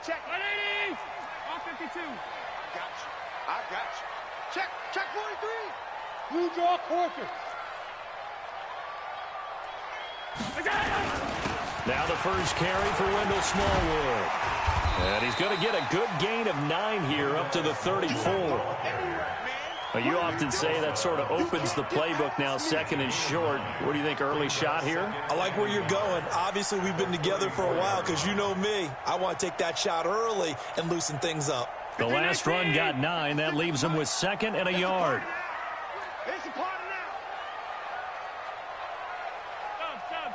check. 180. All 52. I got you. Check 43. Blue draw quarter. Now the first carry for Wendell Smallwood. And he's going to get a good gain of 9 here up to the 34. Well, you often say that sort of opens the playbook now, second and short. What do you think, early shot here? I like where you're going. Obviously, we've been together for a while because you know me. I want to take that shot early and loosen things up. The last run got 9. That leaves him with 2nd and a yard. It's a party now. Sub.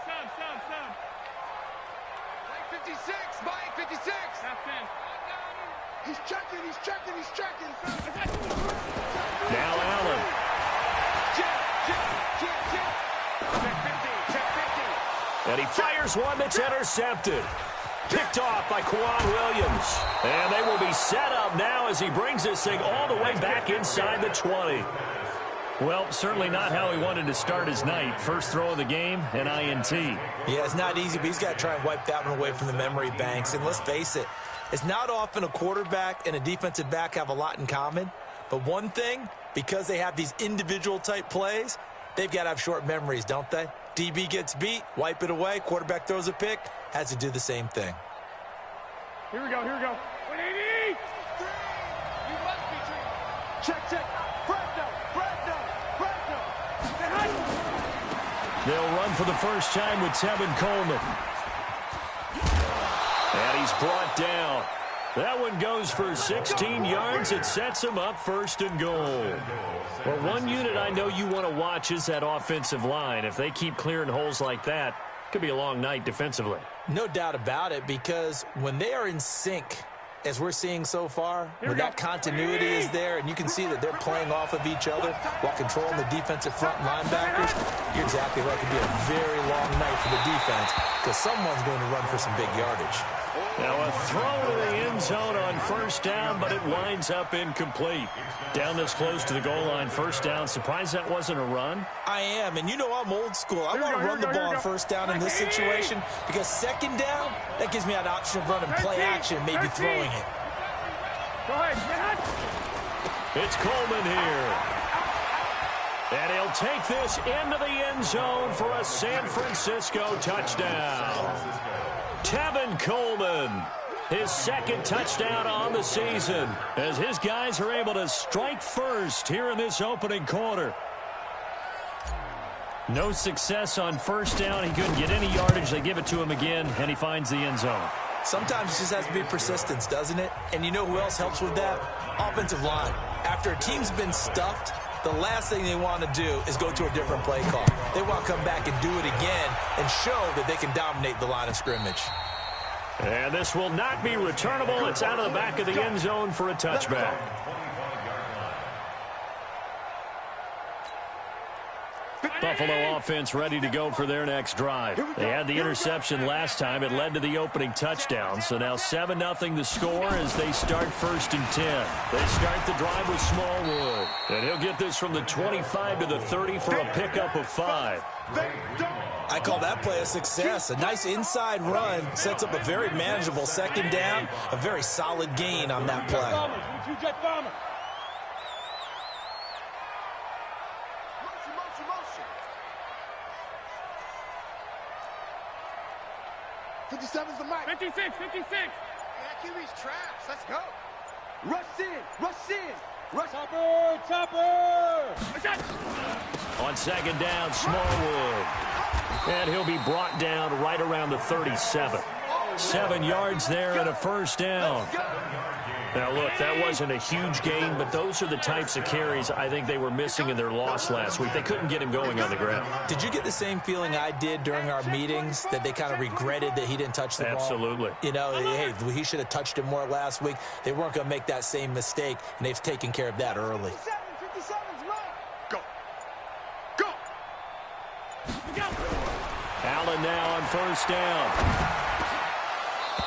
Mike 56. Mike 56. That's it. He's checking. Now Allen. Check 50. And he fires one that's intercepted. Picked off by Quan Williams. And they will be set up now as he brings this thing all the way back inside the 20. Well, certainly not how he wanted to start his night. First throw of the game, an INT. Yeah, it's not easy, but he's got to try and wipe that one away from the memory banks. And let's face it, it's not often a quarterback and a defensive back have a lot in common. But one thing, because they have these individual type plays, they've got to have short memories, don't they? DB gets beat, wipe it away, quarterback throws a pick, has to do the same thing. Here we go. 180. You must be treated. Check. Fresno. They'll run for the first time with Tevin Coleman. And he's brought down. That one goes for 16 yards. It sets him up 1st and goal. Well, one unit I know you want to watch is that offensive line. If they keep clearing holes like that, it could be a long night defensively. No doubt about it, because when they are in sync, as we're seeing so far, when that continuity is there and you can see that they're playing off of each other while controlling the defensive front linebackers, you're exactly right. It could be a very long night for the defense because someone's going to run for some big yardage. Now a throw to the end zone on 1st down, but it winds up incomplete. Down this close to the goal line, 1st down. Surprised that wasn't a run? I am, and you know I'm old school. I want to run the ball on 1st down in this situation because 2nd down, that gives me an option of running play action, maybe throwing it. Go ahead. It's Coleman here. And he'll take this into the end zone for a San Francisco touchdown. Tevin Coleman, his 2nd touchdown on the season, as his guys are able to strike first here in this opening quarter. No success on 1st down. He couldn't get any yardage. They give it to him again, and he finds the end zone. Sometimes it just has to be persistence, doesn't it? And you know who else helps with that? Offensive line. After a team's been stuffed, the last thing they want to do is go to a different play call. They want to come back and do it again and show that they can dominate the line of scrimmage. And this will not be returnable. It's out of the back of the end zone for a touchback. Buffalo offense ready to go for their next drive. They had the interception last time. It led to the opening touchdown. So now 7-0 the score as they start 1st and 10. They start the drive with Smallwood. And he'll get this from the 25 to the 30 for a pickup of 5. I call that play a success. A nice inside run sets up a very manageable 2nd down. A very solid gain on that play. Jet bomber. 57's the mic. 56. Yeah, QB's trash. Let's go. Rush in. Topper. On 2nd down, Smallwood. And he'll be brought down right around the 37. 7 yards there and a 1st down. Now, look, that wasn't a huge gain, but those are the types of carries I think they were missing in their loss last week. They couldn't get him going on the ground. Did you get the same feeling I did during our meetings, that they kind of regretted that he didn't touch the ball? Absolutely. You know, hey, he should have touched it more last week. They weren't going to make that same mistake, and they've taken care of that early. 57's right. Go. Allen now on 1st down.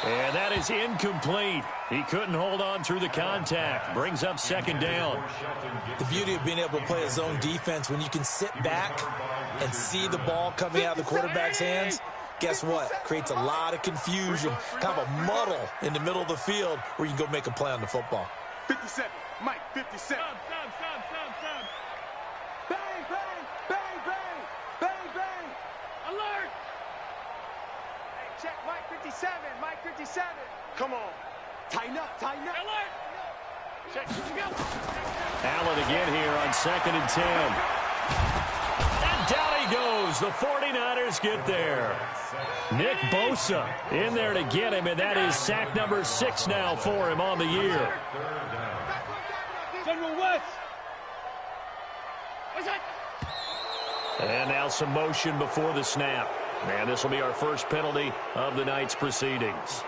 And that is incomplete. He couldn't hold on through the contact. Brings up 2nd down. The beauty of being able to play a zone defense when you can sit back and see the ball coming out of the quarterback's hands, Guess what? Creates a lot of confusion, kind of a muddle in the middle of the field where you can go make a play on the football. 57. Mike, 57. Sub. Bang, bang, bang, bang, bang, bang. Alert! Hey, check Mike 57. Mike 57. Come on. Tighten up, tighten up. Alert! Check. Here we go. Allen again here on 2nd and 10. And down he goes. The 49ers get there. Nick Bosa in there to get him, and that is sack number 6 now for him on the year. General West. What's that? And now some motion before the snap. And this will be our first penalty of the night's proceedings.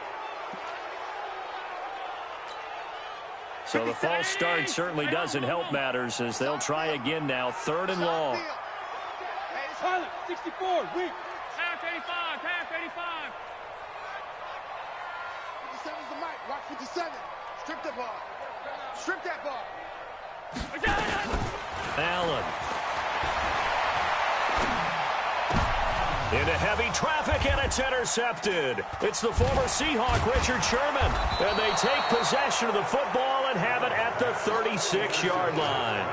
So the false start certainly doesn't help matters as they'll try again now. 3rd and long. Silent. 64. Weak. Half 85. Half 85. 57's the Mike. Watch 57. Strip the ball. Strip that ball. Allen. Into heavy traffic, and it's intercepted. It's the former Seahawk, Richard Sherman. And they take possession of the football and have it at the 36-yard line.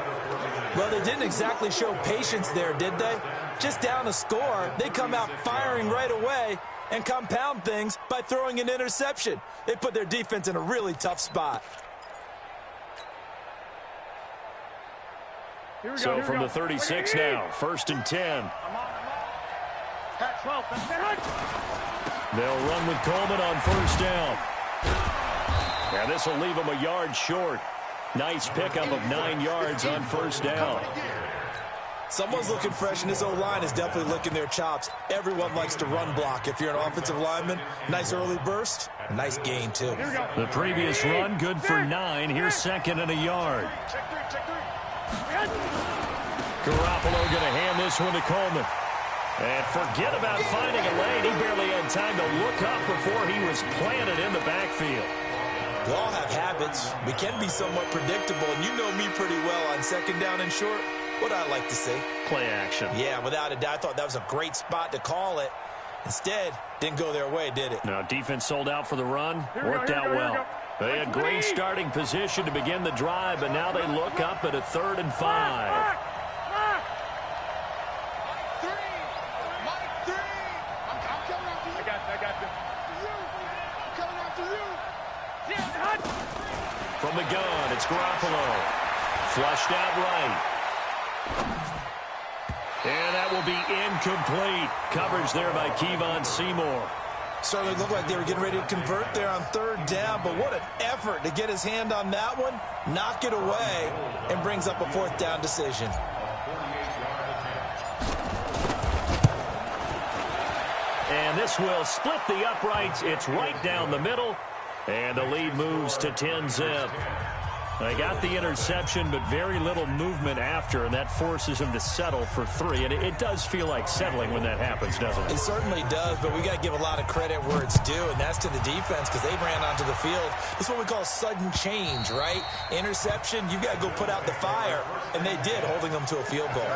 Well, they didn't exactly show patience there, did they? Just down a score, they come out firing right away and compound things by throwing an interception. They put their defense in a really tough spot. So from the 36 now, 1st and 10. Pat 12. They'll run with Coleman on 1st down. And this will leave them a yard short. Nice pickup of 9 yards on 1st down. Someone's looking fresh, and this O-line is definitely licking their chops. Everyone likes to run block. If you're an offensive lineman, nice early burst, nice gain, too. The previous run, good for 9. Here's 2nd and a yard. Garoppolo going to hand this one to Coleman. And forget about finding a lane. He barely had time to look up before he was planted in the backfield. We all have habits. We can be somewhat predictable, and you know me pretty well on 2nd down and short. What I like to see. Play action. Yeah, without a doubt. I thought that was a great spot to call it. Instead, didn't go their way, did it? Now, defense sold out for the run. Worked out well. They had great starting position to begin the drive, but now they look up at a 3rd and 5. From the gun, it's Garoppolo. Flushed out right. And that will be incomplete. Coverage there by Kevon Seymour. Certainly looked like they were getting ready to convert there on 3rd down, but what an effort to get his hand on that one, knock it away, and brings up a 4th down decision. And this will split the uprights. It's right down the middle. And the lead moves to 10-zip. They got the interception, but very little movement after, and that forces them to settle for 3. And it does feel like settling when that happens, doesn't it? It certainly does, but we got to give a lot of credit where it's due, and that's to the defense because they ran onto the field. This is what we call sudden change, right? Interception, you got to go put out the fire, and they did, holding them to a field goal.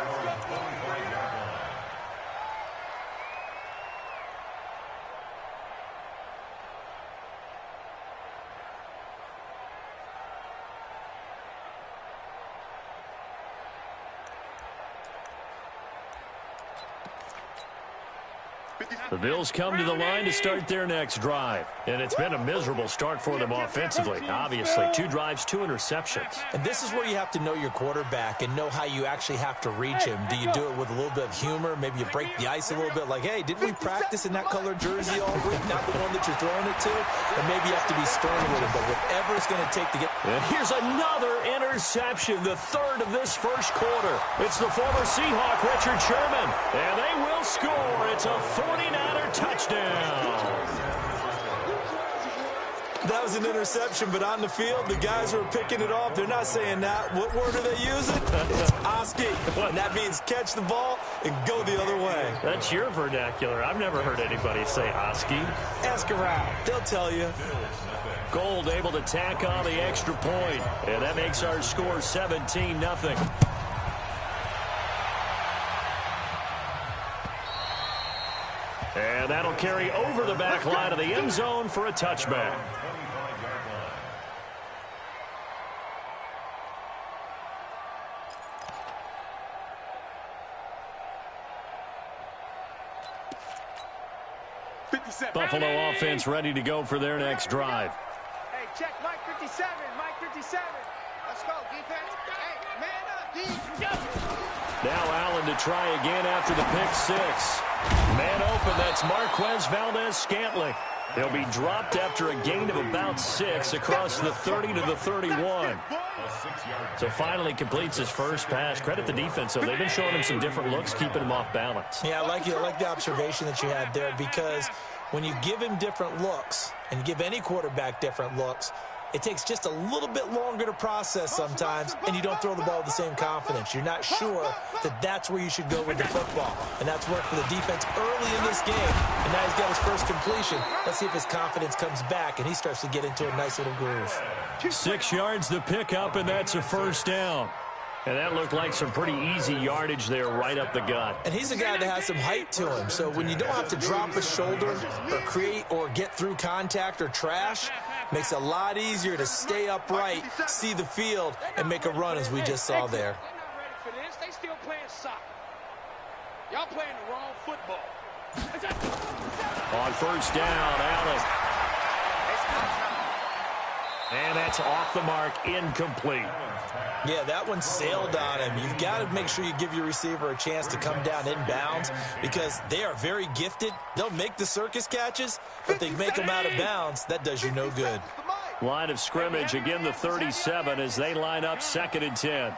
The Bills come to the line to start their next drive. And it's been a miserable start for them offensively. Obviously, 2 drives, 2 interceptions. And this is where you have to know your quarterback and know how you actually have to reach him. Do you do it with a little bit of humor? Maybe you break the ice a little bit like, hey, didn't we practice in that colored jersey all week? Not the one that you're throwing it to? Or maybe you have to be stern with him. But whatever it's going to take to get... And here's another interception, the 3rd of this first quarter. It's the former Seahawk, Richard Sherman. And they will score. It's a 49er touchdown. That was an interception, but on the field, the guys who are picking it off, they're not saying that. What word are they using? It's Oski. And that means catch the ball and go the other way. That's your vernacular. I've never heard anybody say Oski. Ask around. They'll tell you. Gold able to tack on the extra point. And that makes our score 17-0. And that'll carry over the back line of the end zone for a touchback. Buffalo offense ready to go for their next drive. Hey, check Mike 57. Mike 57. Let's go, defense. Hey, man up, D. Now Allen to try again after the pick six. Man open, that's Marquez Valdez-Scantling. He'll be dropped after a gain of about 6 across the 30 to the 31. So finally completes his first pass. Credit the defense, though. They've been showing him some different looks, keeping him off balance. Yeah, I like the observation that you had there, because when you give him different looks and give any quarterback different looks, it takes just a little bit longer to process sometimes, and you don't throw the ball with the same confidence. You're not sure that that's where you should go with the football. And that's worked for the defense early in this game. And now he's got his first completion. Let's see if his confidence comes back and he starts to get into a nice little groove. 6 yards the pickup, and that's a first down. And that looked like some pretty easy yardage there right up the gut. And he's a guy that has some height to him. So when you don't have to drop a shoulder or create or get through contact or trash, makes it a lot easier to stay upright, see the field, and make a run as we just saw there. They're not ready for this. They still playing soccer. Y'all playing the wrong football. On first down, Allen. And that's off the mark, incomplete. Yeah, that one sailed on him. You've got to make sure you give your receiver a chance to come down inbounds, because they are very gifted. They'll make the circus catches, but they make them out of bounds. That does you no good. Line of scrimmage, again the 37 as they line up 2nd and 10.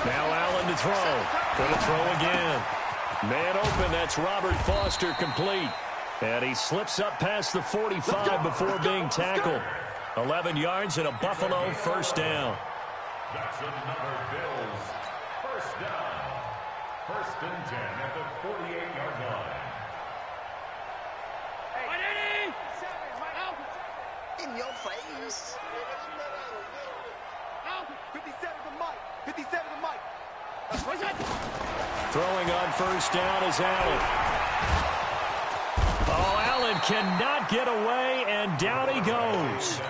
Now Allen to throw. Going to throw again. Man open, that's Robert Foster, complete. And he slips up past the 45 before being tackled. 11 yards and a Buffalo first down. Jacksonville Bills, first down. 1st and 10 at the 48-yard line. In your face. 57 to Mike. 57 to Mike. Throwing on first down is Allen. Oh, Allen cannot get away, and down he goes.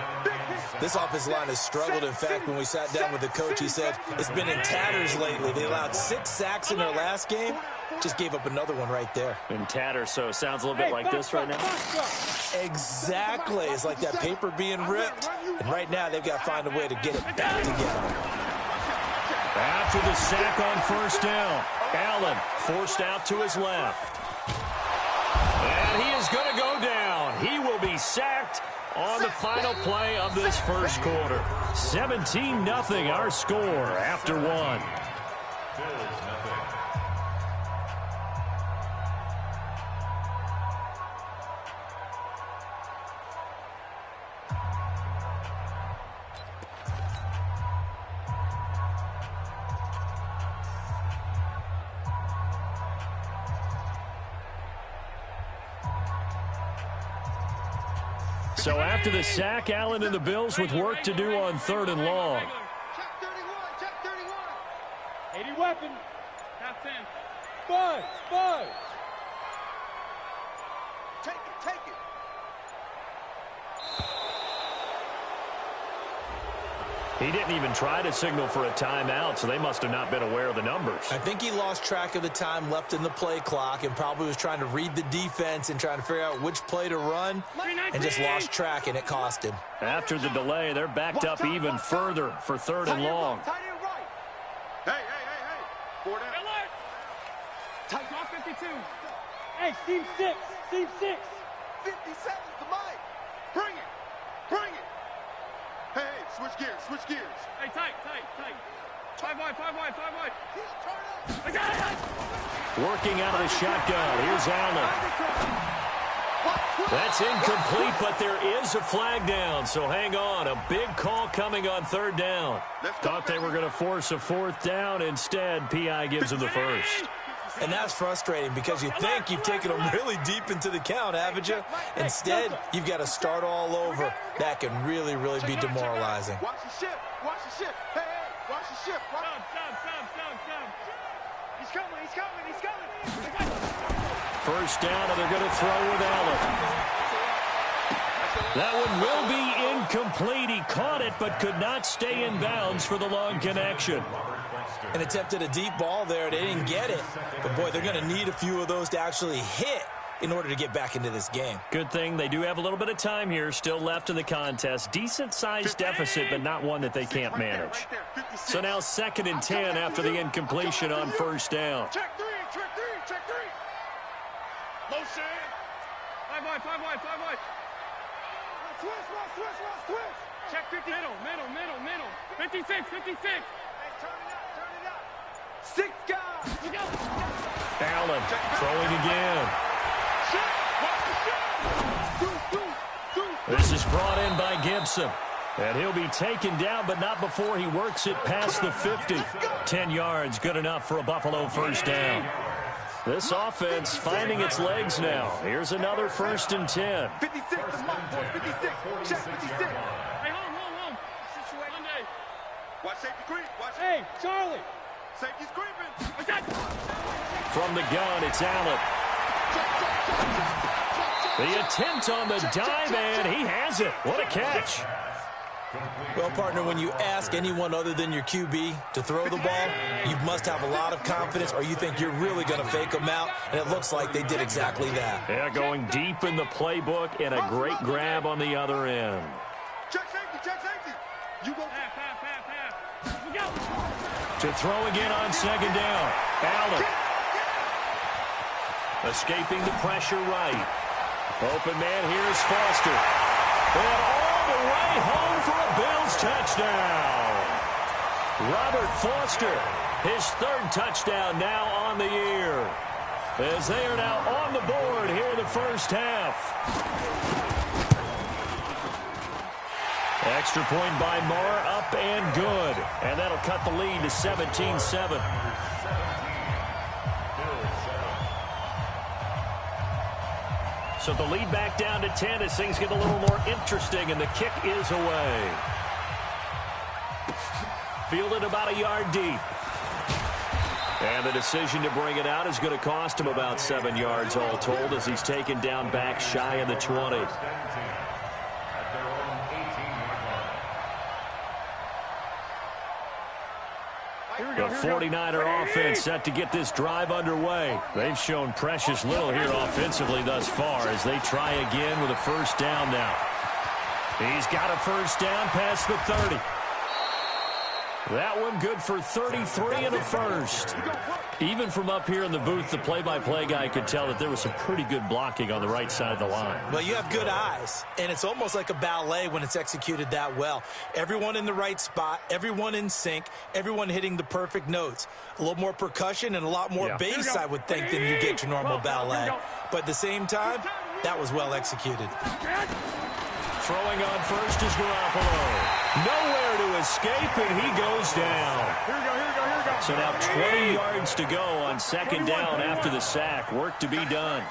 This offensive line has struggled. In fact, when we sat down with the coach, he said it's been in tatters lately. They allowed 6 sacks in their last game. Just gave up another one right there. In tatters, so it sounds a little bit like this right now. Exactly. It's like that paper being ripped. And right now, they've got to find a way to get it back together. After the sack on first down, Allen forced out to his left. And he is going to go down. He will be sacked on the final play of this first quarter. 17-0 our score after 1. So after the sack, Allen and the Bills with work to do on 3rd and long. Check 31. Check 31. 80 weapon. Half 10. 5. 5. Take it. Take it. He didn't even try to signal for a timeout, so they must have not been aware of the numbers. I think he lost track of the time left in the play clock and probably was trying to read the defense and trying to figure out which play to run, and just lost track, and it cost him. After the delay, they're backed up even further for 3rd and long. Tight end right. Hey. 4 down. Tight off 52. Hey, team 6. Team 6. 57 to Mike. Bring it. Bring it. Hey, switch gears. Hey, tight. 5 wide. Heel, turn up. Working out of the shotgun. Here's Allen. That's incomplete, but there is a flag down, so hang on. A big call coming on 3rd down. Thought they were going to force a 4th down. Instead, P.I. gives them the first. And that's frustrating because you think you've taken them really deep into the count, haven't you? Instead, you've got to start all over. That can really, really be demoralizing. Watch the ship. Hey, watch the ship. Stop. He's coming. First down, and they're going to throw with Allen. That one will be incomplete. He caught it, but could not stay in bounds for the long connection. And attempted a deep ball there. They didn't get it. But, boy, they're going to need a few of those to actually hit in order to get back into this game. Good thing they do have a little bit of time here still left in the contest. Decent-sized deficit, but not one that they can't manage. So now 2nd and 10 after the incompletion on first down. Check three. Motion. 5 wide. Switch. Check 50. Middle. 56. Hey, turn it up. 6 guys. Allen throwing again. This is brought in by Gibson. And he'll be taken down, but not before he works it past the 50. 10 yards, good enough for a Buffalo first down. This offense finding its legs now. Here's another 1st and 10. 56, the mark for 56. Check 56. Hey, home. Monday. Watch safety creep. Hey, Charlie. Safety's creeping. From the gun, it's Allen. The attempt on the dive, and he has it. What a catch. Well, partner, when you ask anyone other than your QB to throw the ball, you must have a lot of confidence, or you think you're really going to fake them out, and it looks like they did exactly that. Yeah, going deep in the playbook, and a great grab on the other end. Check safety. You go. To throw again on 2nd down. Allen. Escaping the pressure right. Open man, here's Foster. And all the way home for a Bills touchdown. Robert Foster, his 3rd touchdown now on the year. As they are now on the board here in the first half. Extra point by Moore, up and good. And that'll cut the lead to 17-7. So the lead back down to 10 as things get a little more interesting, and the kick is away. Fielded about a yard deep. And the decision to bring it out is going to cost him about 7 yards all told as he's taken down back shy of the 20. The 49er offense set to get this drive underway. They've shown precious little here offensively thus far as they try again with a first down now. He's got a first down past the 30. That one good for 33 and a first. Even from up here in the booth, the play-by-play guy could tell that there was some pretty good blocking on the right side of the line. Well, you have good eyes, and it's almost like a ballet when it's executed that well. Everyone in the right spot, everyone in sync, everyone hitting the perfect notes. A little more percussion and a lot more bass, I would think, than you get your normal ballet. But at the same time, that was well executed. Throwing on first is Garoppolo. Nowhere to escape, and he goes down. Here we go. So now 20 yards to go on 2nd down after the sack. Work to be done.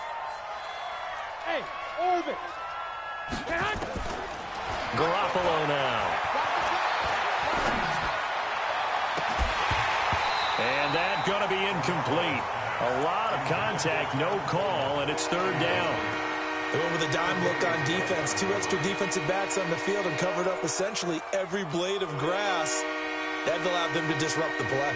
Hey, orbit. Garoppolo now. And that's going to be incomplete. A lot of contact, no call, and it's 3rd down. They went with a dime look on defense. 2 extra defensive backs on the field and covered up essentially every blade of grass. That allowed them to disrupt the play.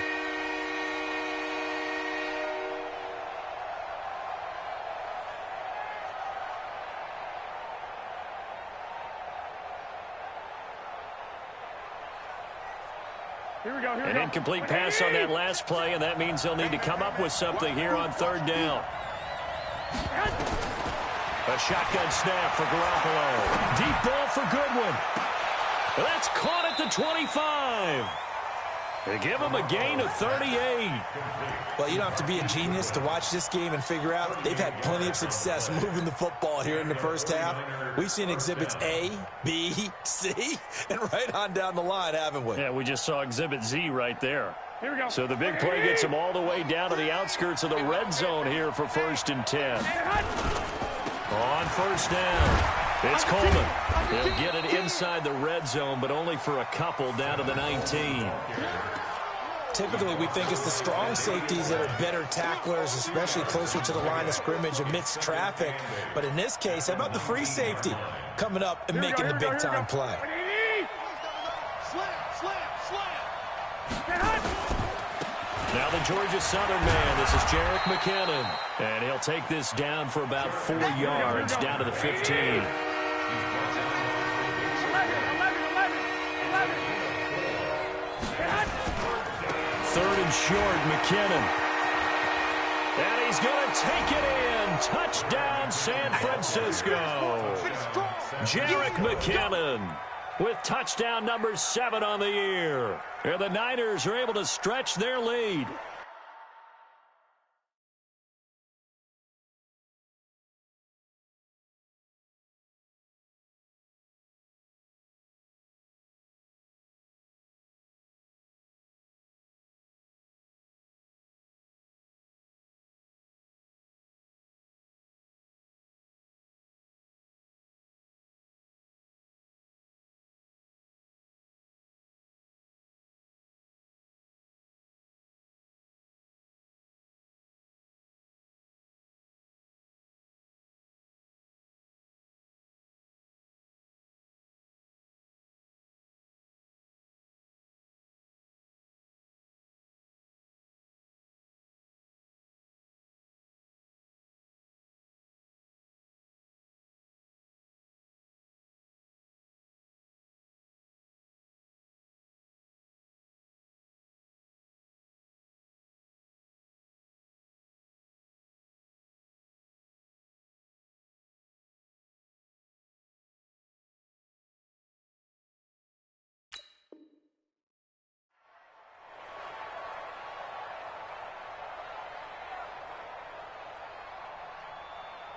An incomplete pass on that last play, and that means they'll need to come up with something here on 3rd down. A shotgun snap for Garoppolo. Deep ball for Goodwin. That's caught at the 25. They give him a gain of 38. Well, you don't have to be a genius to watch this game and figure out they've had plenty of success moving the football here in the first half. We've seen exhibits A, B, C, and right on down the line, haven't we? Yeah, we just saw exhibit Z right there. Here we go. So the big play gets him all the way down to the outskirts of the red zone here for 1st and 10. On first down, it's Coleman. He'll get it inside the red zone, but only for a couple down to the 19. typically we think it's the strong safeties that are better tacklers, especially closer to the line of scrimmage amidst traffic. But in this case, how about the free safety coming up and making the big-time play? Now the Georgia Southern man, this is Jerick McKinnon. And he'll take this down for about 4 yards, down to the 15. Third and short, McKinnon. And he's going to take it in. Touchdown, San Francisco. Jerick McKinnon with touchdown number 7 on the year. And the Niners are able to stretch their lead.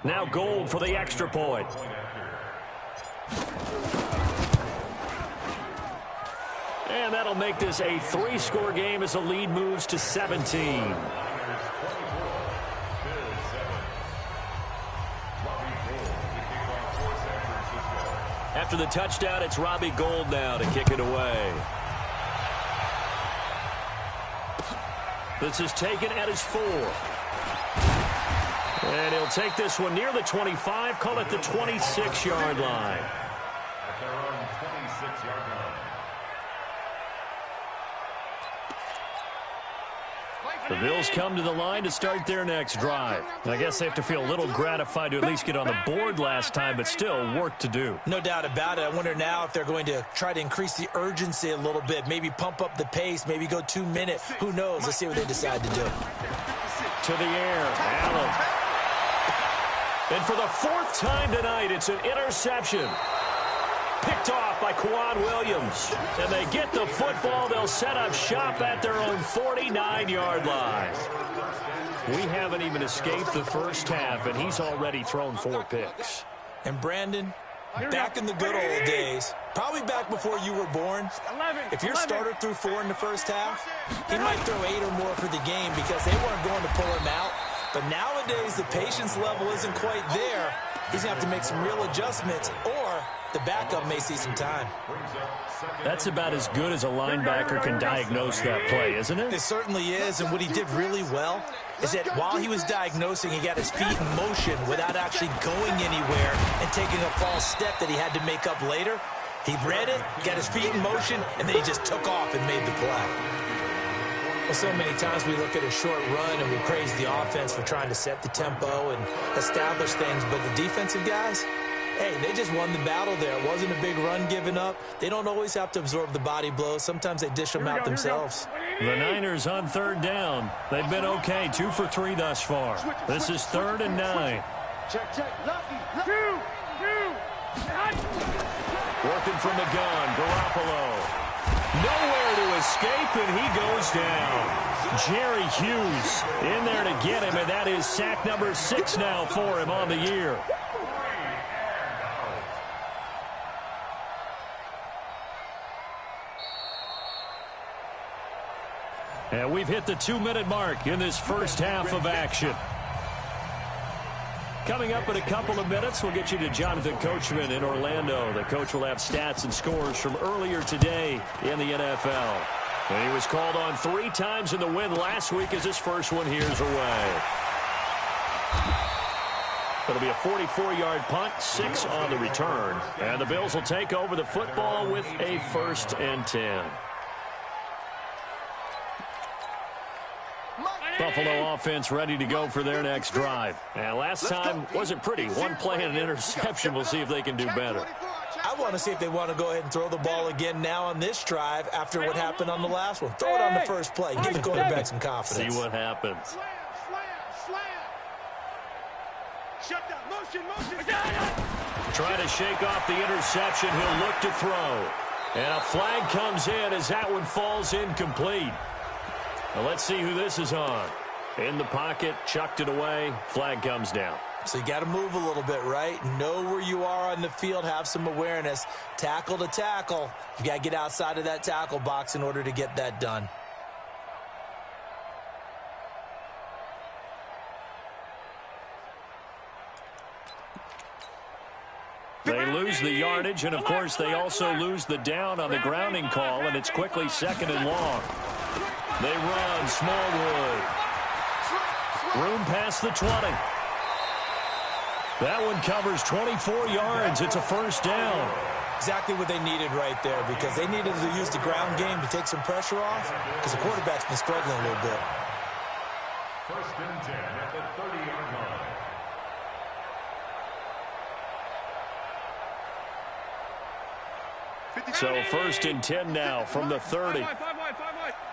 Now Gold for the extra point. And that'll make this a 3-score game as the lead moves to 17. After the touchdown, it's Robbie Gould now to kick it away. This is taken at his 4. And he'll take this one near the 25, call it the 26-yard line. At their own 26-yard line. The Bills come to the line to start their next drive. I guess they have to feel a little gratified to at least get on the board last time, but still work to do. No doubt about it. I wonder now if they're going to try to increase the urgency a little bit, maybe pump up the pace, maybe go 2 minutes. Who knows? Let's see what they decide to do. To the air, Allen. And for the 4th time tonight, it's an interception. Picked off by Quan Williams. And they get the football. They'll set up shop at their own 49-yard line. We haven't even escaped the first half, and he's already thrown 4 picks. And Brandon, back in the good old days, probably back before you were born, if your starter threw 4 in the first half, he might throw 8 or more for the game because they weren't going to pull him out. But nowadays, the patience level isn't quite there. He's going to have to make some real adjustments, or the backup may see some time. That's about as good as a linebacker can diagnose that play, isn't it? It certainly is, and what he did really well is that while he was diagnosing, he got his feet in motion without actually going anywhere and taking a false step that he had to make up later. He read it, got his feet in motion, and then he just took off and made the play. Well, so many times we look at a short run and we praise the offense for trying to set the tempo and establish things, but the defensive guys, hey, they just won the battle there. It wasn't a big run given up. They don't always have to absorb the body blows. Sometimes they dish them out themselves. The Niners on 3rd down. They've been okay, 2 for 3 thus far. This is 3rd and 9. Check, check. Lucky. Working from the gun, Garoppolo. Nowhere to escape, and he goes down. Jerry Hughes in there to get him, and that is sack number 6 now for him on the year. And we've hit the 2-minute mark in this first half of action. Coming up in a couple of minutes, we'll get you to Jonathan Coachman in Orlando. The coach will have stats and scores from earlier today in the NFL. And he was called on 3 times in the win last week as his first one here's away. It'll be a 44-yard punt, 6 on the return. And the Bills will take over the football with a 1st and 10. Buffalo offense ready to go for their next drive. And last time wasn't pretty. 1 play and an interception. We'll see if they can do better. I want to see if they want to go ahead and throw the ball again now on this drive after what happened on the last one. Throw it on the first play. Give the quarterback some confidence. See what happens. Slam. Shut down. Motion. Trying to shake off the interception. He'll look to throw. And a flag comes in as that one falls incomplete. Now let's see who this is on. In the pocket, chucked it away. Flag comes down. So you got to move a little bit, right? Know where you are on the field. Have some awareness. Tackle to tackle. You got to get outside of that tackle box in order to get that done. They lose the yardage, and of course they also lose the down on the grounding call, and it's quickly 2nd and long. They run Smallwood. Room past the 20. That one covers 24 yards. It's a 1st down. Exactly what they needed right there, because they needed to use the ground game to take some pressure off, because the quarterback's been struggling a little bit. 1st and 10 at the 30-yard line. So 1st and 10 now from the 30. 5 wide.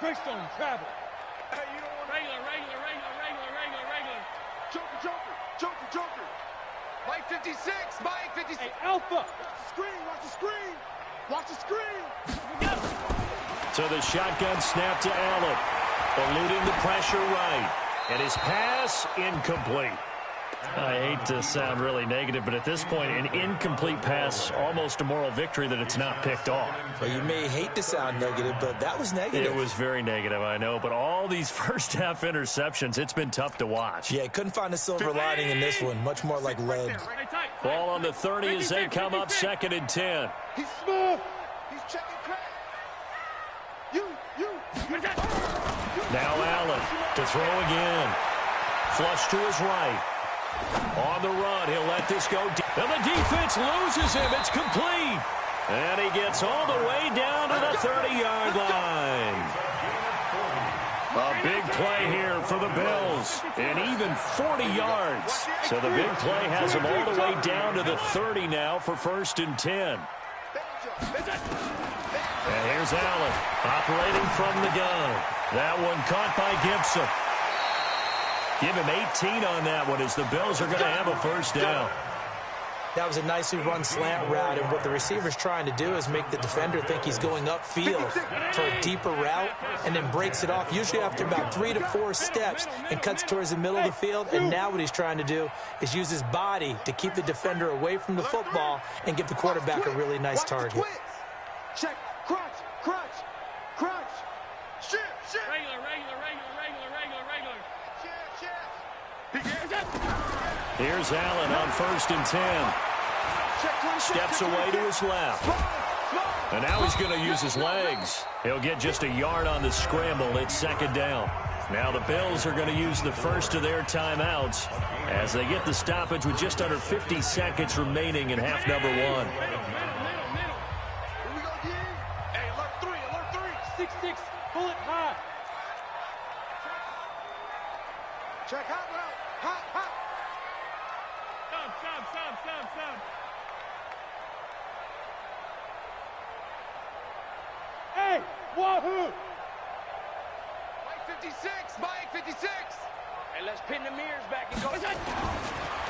Bridgestone, travel. Hey, you don't want Regular. Joker. Mike 56. Hey, Alpha. Watch the screen. So the shotgun snap to Allen. Eluding the pressure right. And his pass incomplete. I hate to sound really negative, but at this point, an incomplete pass, almost a moral victory that it's not picked off. Well, you may hate to sound negative, but that was negative. It was very negative, I know, but all these first-half interceptions, it's been tough to watch. Yeah, couldn't find a silver lining in this one. Much more like lead. Ball on the 30 as they come up 2nd and 10. He's smooth. He's checking crack. You. Now Allen to throw again. Flush to his right. On the run, he'll let this go deep. And the defense loses him. It's complete. And he gets all the way down to the 30-yard line. A big play here for the Bills. And even 40 yards. So the big play has him all the way down to the 30 now for 1st and 10. And here's Allen operating from the gun. That one caught by Gibson. Give him 18 on that one as the Bills are going to have a 1st down. That was a nicely run slant route, and what the receiver's trying to do is make the defender think he's going upfield for a deeper route and then breaks it off, usually after about 3 to 4 steps, and cuts towards the middle of the field. And now what he's trying to do is use his body to keep the defender away from the football and give the quarterback a really nice target. Check, crunch. Shit. Regular. Here's Allen on 1st and 10. Steps away to his left. And now he's going to use his legs. He'll get just a yard on the scramble. It's 2nd down. Now the Bills are going to use the first of their timeouts as they get the stoppage with just under 50 seconds remaining in half number 1. Here we go, D. Hey, alert 3. 6-6, pull it high. Check hot route. Hot. Stop. Hey, wahoo! Mike 56. Hey, let's pin the mirrors back and go.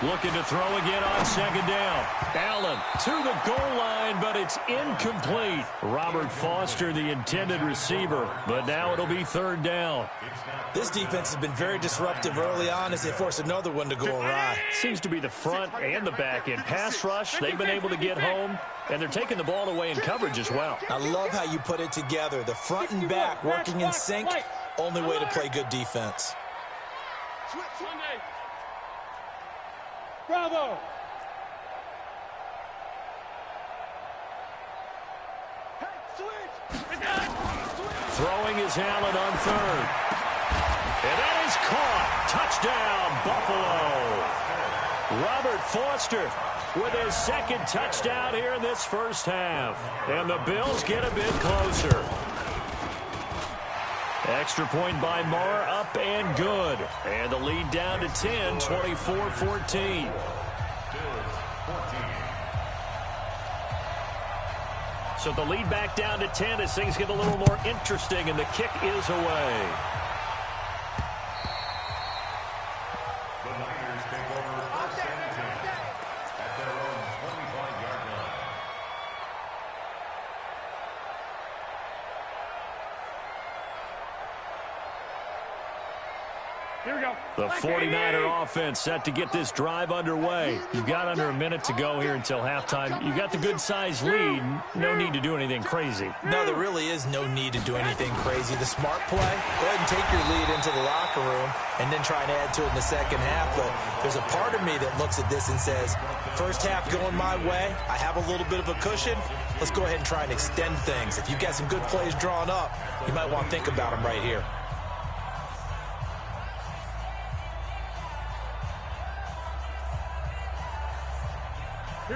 Looking to throw again on 2nd down. Allen to the goal line, but it's incomplete. Robert Foster, the intended receiver, but now it'll be 3rd down. This defense has been very disruptive early on as they force another one to go awry. Seems to be the front and the back end. Pass rush, they've been able to get home, and they're taking the ball away in coverage as well. I love how you put it together. The front and back working in sync, only way to play good defense. Bravo! Hey, switch! Throwing is Allen on third. And that is caught. Touchdown, Buffalo. Robert Foster with his second touchdown here in this first half. And the Bills get a bit closer. Extra point by Marr, up and good. And the lead down to 10, 24-14. So the lead back down to 10 as things get a little more interesting, and the kick is away. The Niners take over first and 10 at their own 25-yard line. Here we go. The 49er offense set to get this drive underway. You've got under a minute to go here until halftime. You've got the good-sized lead. No need to do anything crazy. No, there really is no need to do anything crazy. The smart play, go ahead and take your lead into the locker room and then try and add to it in the second half. But there's a part of me that looks at this and says, first half going my way, I have a little bit of a cushion. Let's go ahead and try and extend things. If you've got some good plays drawn up, you might want to think about them right here.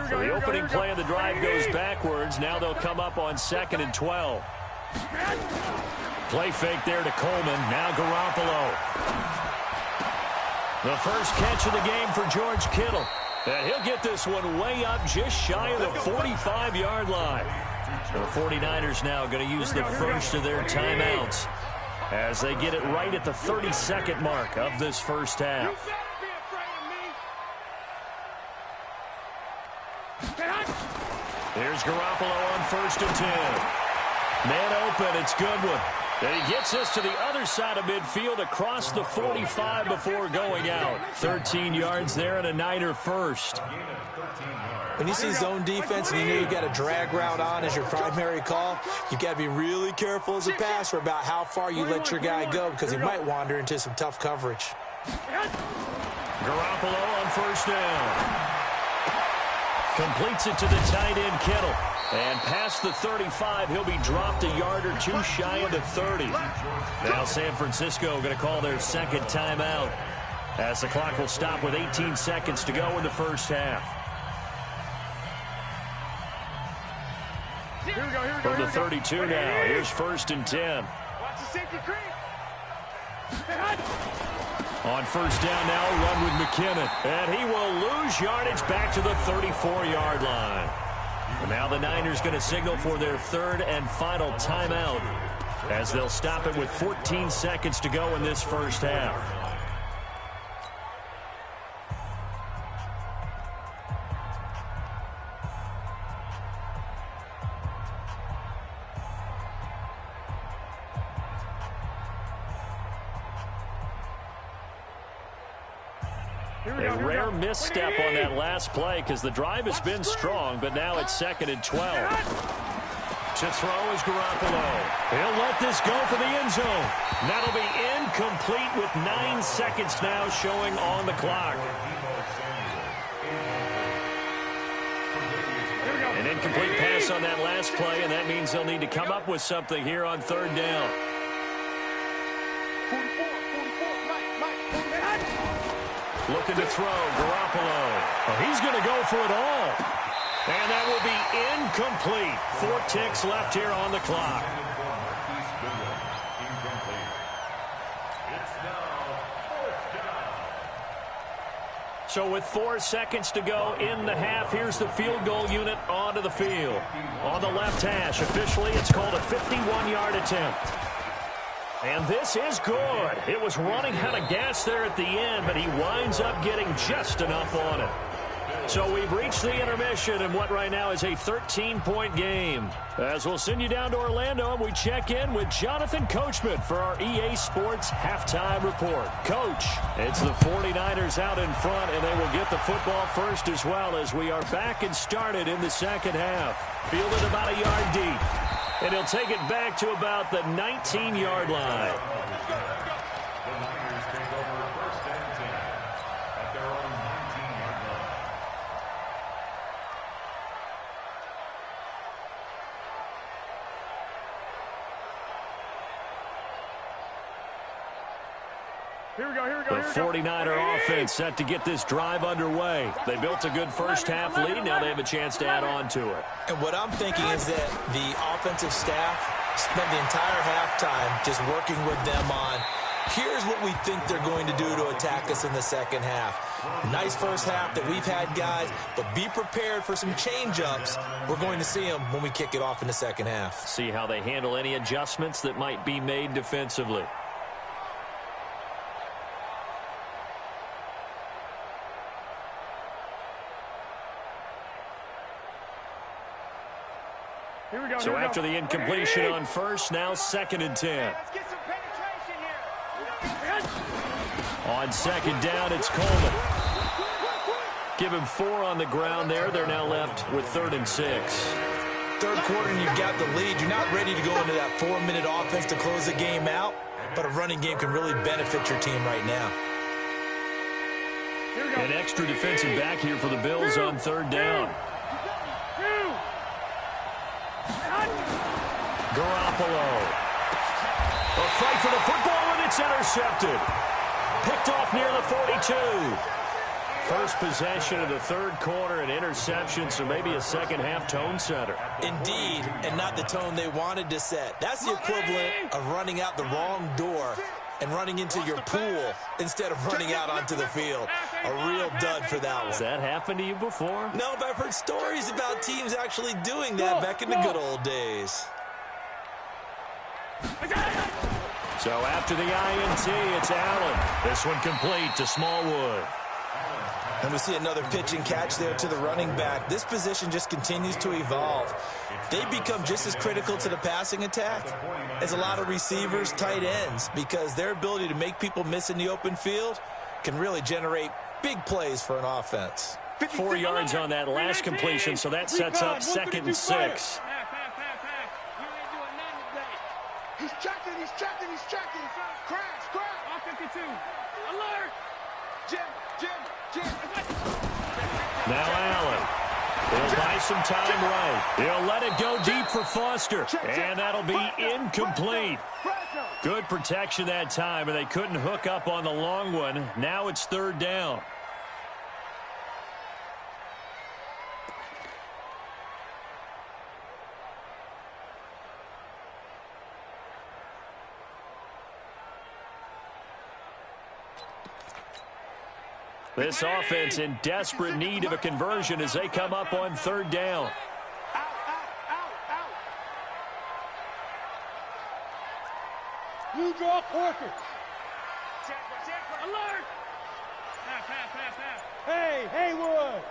So the opening play of the drive goes backwards. Now they'll come up on 2nd and 12. Play fake there to Coleman. Now Garoppolo. The first catch of the game for George Kittle. And he'll get this one way up just shy of the 45-yard line. The 49ers now going to use the first of their timeouts as they get it right at the 32nd mark of this first half. Here's Garoppolo on 1st and 10. Man open, it's Goodwin. And he gets this to the other side of midfield across the 45 before going out. 13 yards there and a Niner first. When you see zone defense and you know you've got a drag route on as your primary call, you've got to be really careful as a passer about how far you let your guy go because he might wander into some tough coverage. Garoppolo on 1st down. Completes it to the tight end, Kittle. And past the 35, he'll be dropped a yard or two shy of the 30. Now San Francisco going to call their second timeout as the clock will stop with 18 seconds to go in the first half. From the 32 now, here's 1st and 10. Watch the safety creep. On 1st down now, a run with McKinnon. And he will lose yardage back to the 34-yard line. And now the Niners going to signal for their third and final timeout as they'll stop it with 14 seconds to go in this first half. A rare misstep on that last play because the drive has been strong, but now it's 2nd and 12. To throw is Garoppolo. He'll let this go for the end zone. That'll be incomplete with 9 seconds now showing on the clock. An incomplete pass on that last play, and that means they'll need to come up with something here on 3rd down. Looking to throw, Garoppolo. Oh, he's going to go for it all. And that will be incomplete. 4 ticks left here on the clock. So with 4 seconds to go in the half, here's the field goal unit onto the field. On the left hash, officially it's called a 51-yard attempt. And this is good. It was running out of gas there at the end, but he winds up getting just enough on it. So we've reached the intermission in what right now is a 13-point game. As we'll send you down to Orlando, and we check in with Jonathan Coachman for our EA Sports Halftime Report. Coach, it's the 49ers out in front, and they will get the football first as well as we are back and started in the second half. Fielded about a yard deep. And he'll take it back to about the 19-yard line. The Niners take over 1st and 10 at their own 19-yard line. The 49er offense set to get this drive underway. They built a good first-half lead. Now they have a chance to add on to it. And what I'm thinking is that the offensive staff spent the entire halftime just working with them on, here's what we think they're going to do to attack us in the second half. Nice first half that we've had, guys, but be prepared for some change-ups. We're going to see them when we kick it off in the second half. See how they handle any adjustments that might be made defensively. So after the incompletion on first, now 2nd and 10. Let's get some penetration here. On 2nd down, it's Coleman. Give him 4 on the ground there. They're now left with 3rd and 6. Third quarter and you've got the lead. You're not ready to go into that 4-minute offense to close the game out, but a running game can really benefit your team right now. An extra defensive back here for the Bills on 3rd down. Garoppolo. A fight for the football, and it's intercepted. Picked off near the 42. First possession of the third quarter, an interception, so maybe a second-half tone setter. Indeed, and not the tone they wanted to set. That's the equivalent of running out the wrong door and running into your pool instead of running out onto the field. A real dud for that one. Has that happened to you before? No, but I've heard stories about teams actually doing that back in the good old days. So after the INT, it's Allen. This one complete to Smallwood. And we see another pitch and catch there to the running back. This position just continues to evolve. They become just as critical to the passing attack as a lot of receivers, tight ends, because their ability to make people miss in the open field can really generate big plays for an offense. 4 yards on that last completion, so that sets up 2nd and 6. He's checking, he's checking, he's checking. Crash, crash. On 52. Alert. Jim. Now Allen. He'll buy some time right. He'll let it go deep for Foster. And that'll be incomplete. Good protection that time, and they couldn't hook up on the long one. Now it's 3rd down. This offense in desperate need of a conversion as they come up on 3rd down. You draw quarter. Alert. Pass. Hey, Haywood.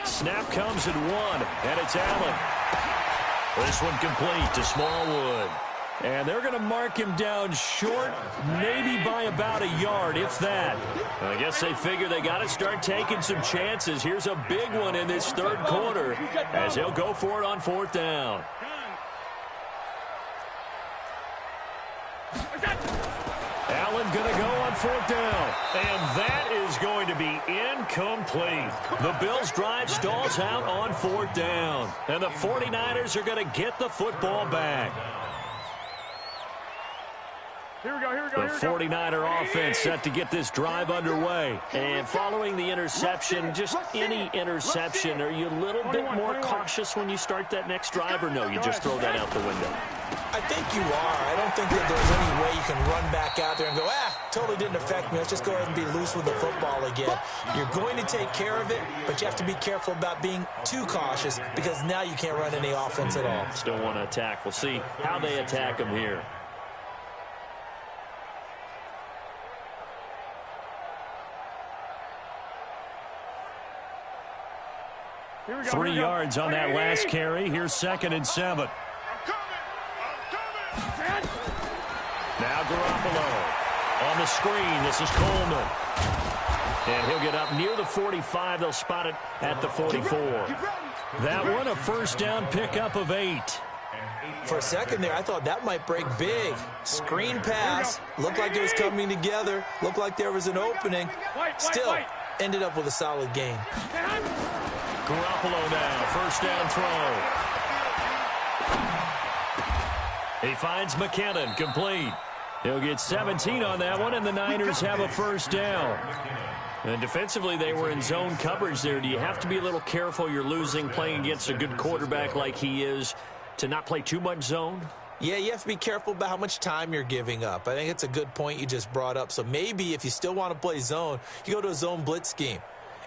Snap comes at 1, and it's Allen. This one complete to Smallwood. And they're going to mark him down short, maybe by about a yard, if that. I guess they figure they got to start taking some chances. Here's a big one in this 3rd quarter as he'll go for it on 4th down. Allen going to go on 4th down. And that is going to be incomplete. The Bills' drive stalls out on 4th down. And the 49ers are going to get the football back. Here we go. The 49er offense set to get this drive underway. And following the interception, just any interception, are you a little bit more cautious when you start that next drive, or no, you just throw that out the window? I think you are. I don't think that there's any way you can run back out there and go, totally didn't affect me. Let's just go ahead and be loose with the football again. You're going to take care of it, but you have to be careful about being too cautious because now you can't run any offense at all. Still want to attack. We'll see how they attack them here. Here we go. 3 yards on that last carry. Here's 2nd and 7. I'm coming. Now Garoppolo on the screen. This is Coleman. And he'll get up near the 45. They'll spot it at the 44. That one a 1st down pickup of 8. For a second there, I thought that might break big. Screen pass. Looked like it was coming together. Looked like there was an opening. Still ended up with a solid gain. Garoppolo now, 1st down throw. He finds McKinnon, complete. He'll get 17 on that one, and the Niners have a first down. And defensively, they were in zone coverage there. Do you have to be a little careful? You're losing, playing against a good quarterback like he is, to not play too much zone? Yeah, you have to be careful about how much time you're giving up. I think it's a good point you just brought up. So maybe if you still want to play zone, you go to a zone blitz scheme.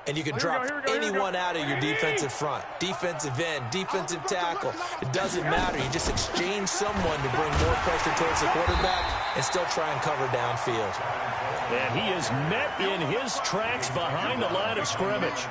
And you can drop anyone out of your defensive front, defensive end, defensive tackle. It doesn't matter. You just exchange someone to bring more pressure towards the quarterback and still try and cover downfield. And he is met in his tracks behind the line of scrimmage.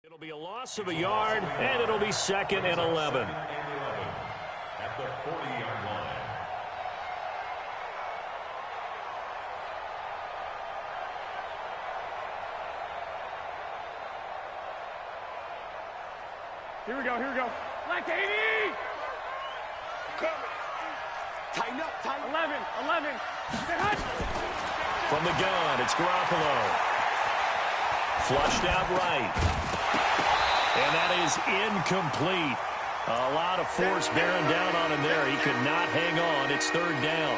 It'll be a loss of a yard, and it'll be 2nd and 11. At the 40-yard line. Here we go. Black 80! Tighten up, tighten. 11. From the gun, it's Garoppolo. Flushed out right. And that is incomplete. A lot of force bearing down on him there. He could not hang on. It's 3rd down.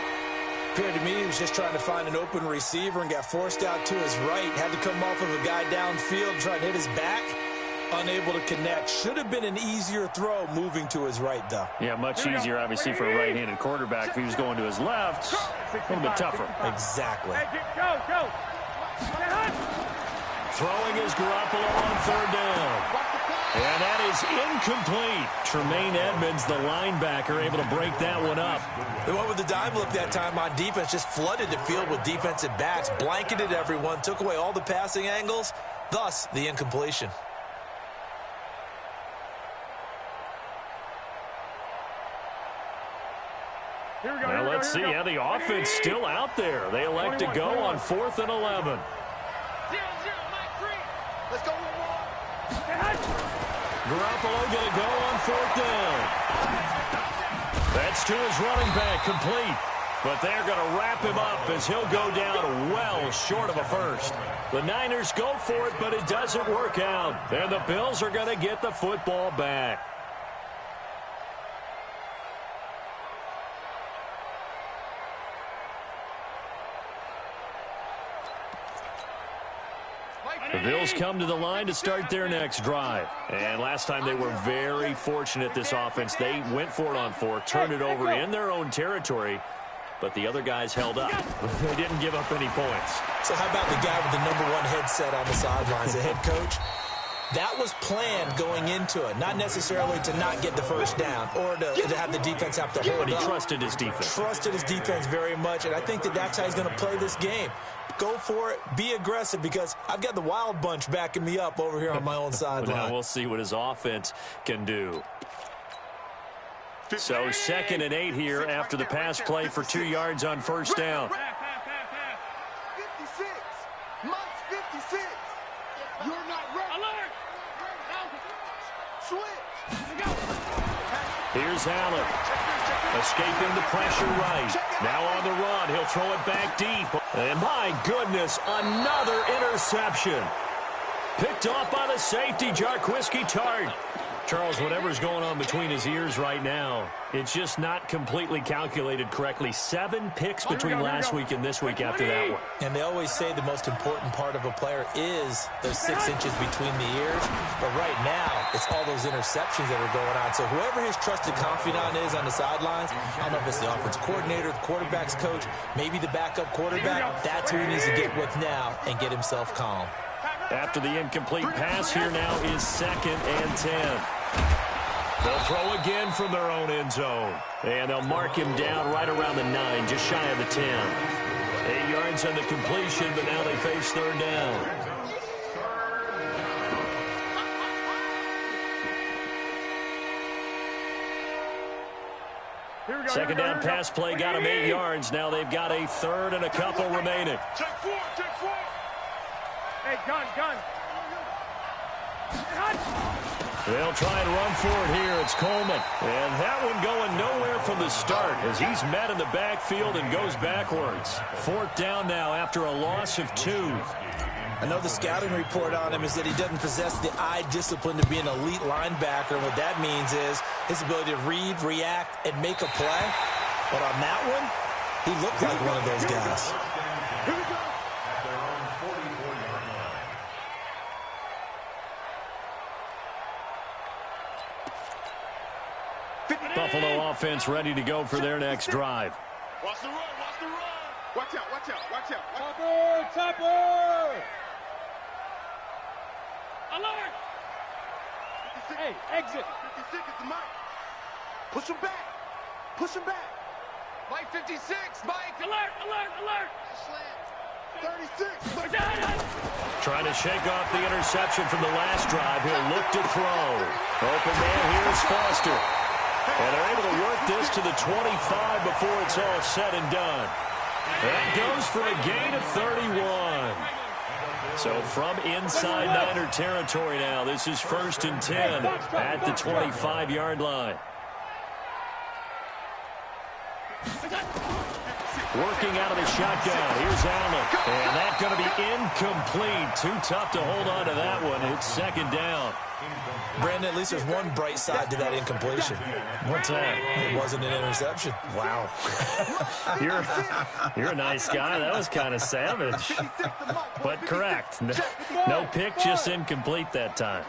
Appeared to me he was just trying to find an open receiver and got forced out to his right. Had to come off of a guy downfield, try to hit his back. Unable to connect. Should have been an easier throw moving to his right, though. Yeah, much easier, obviously, for a right-handed quarterback. If he was going to his left, a little bit tougher. Exactly. Go. Throwing is Garoppolo on 3rd down. And that is incomplete. Tremaine Edmonds, the linebacker, able to break that one up. They went with the dime look that time on defense, just flooded the field with defensive backs, blanketed everyone, took away all the passing angles, thus the incompletion. Now let's see how the offense still out there. They elect to go on 4th and 11. 0-0, Mike Green. Let's go. Garoppolo going to go on 4th down. That's to his running back, complete. But they're going to wrap him up as he'll go down well short of a first. The Niners go for it, but it doesn't work out. And the Bills are going to get the football back. The Bills come to the line to start their next drive. And last time they were very fortunate, this offense. They went for it on 4, turned it over in their own territory, but the other guys held up. They didn't give up any points. So how about the guy with the #1 headset on the sidelines, the head coach? That was planned going into it, not necessarily to not get the first down or to have the defense have to hold But he up. trusted his defense. Trusted his defense very much, and I think that's how he's going to play this game. Go for it, be aggressive, because I've got the wild bunch backing me up over here on my own sideline. Now we'll see what his offense can do. So 2nd and 8 here after the pass play for 2 yards on 1st down. 56. Mike's 56. Here's Allen. Escaping the pressure right. Now on the run. He'll throw it back deep. And my goodness, another interception. Picked off by the safety, Jarquiski Tart. Charles, whatever's going on between his ears right now, it's just not completely calculated correctly. 7 picks between last week and this week after that one. And they always say the most important part of a player is those 6 inches between the ears. But right now, it's all those interceptions that are going on. So whoever his trusted confidant is on the sidelines, I don't know if it's the offense coordinator, the quarterback's coach, maybe the backup quarterback, that's who he needs to get with now and get himself calm. After the incomplete pass, here now is 2nd and 10. They'll throw again from their own end zone. And they'll mark him down right around the 9, just shy of the 10. 8 yards on the completion, but now they face 3rd down. Second down pass play got him 8 yards. Now they've got a 3rd and a couple remaining. Check 4. Hey, gun. They'll try and run for it here. It's Coleman. And that one going nowhere from the start as he's met in the backfield and goes backwards. 4th down now after a loss of 2. I know the scouting report on him is that he doesn't possess the eye discipline to be an elite linebacker. What that means is his ability to read, react, and make a play. But on that one, he looked like one of those guys. Here we go. Buffalo offense ready to go for their next drive. Watch the run. Watch out. Topper! Alert! Hey, exit. 56 is the mic. Push him back. Mike 56, Mike. Alert! 36. Trying to shake off the interception from the last drive. He'll look to throw. Open man, here's Foster. And they're able to work this to the 25 before it's all said and done. That goes for a gain of 31. So from inside Niner territory now, this is 1st and 10 at the 25-yard line. Working out of the shotgun. Here's Allen. And that's going to be incomplete. Too tough to hold on to that one. It's 2nd down. Brandon, at least there's one bright side to that incompletion. What's that? It wasn't an interception. Wow. You're a nice guy. That was kind of savage. But correct. No pick, just incomplete that time.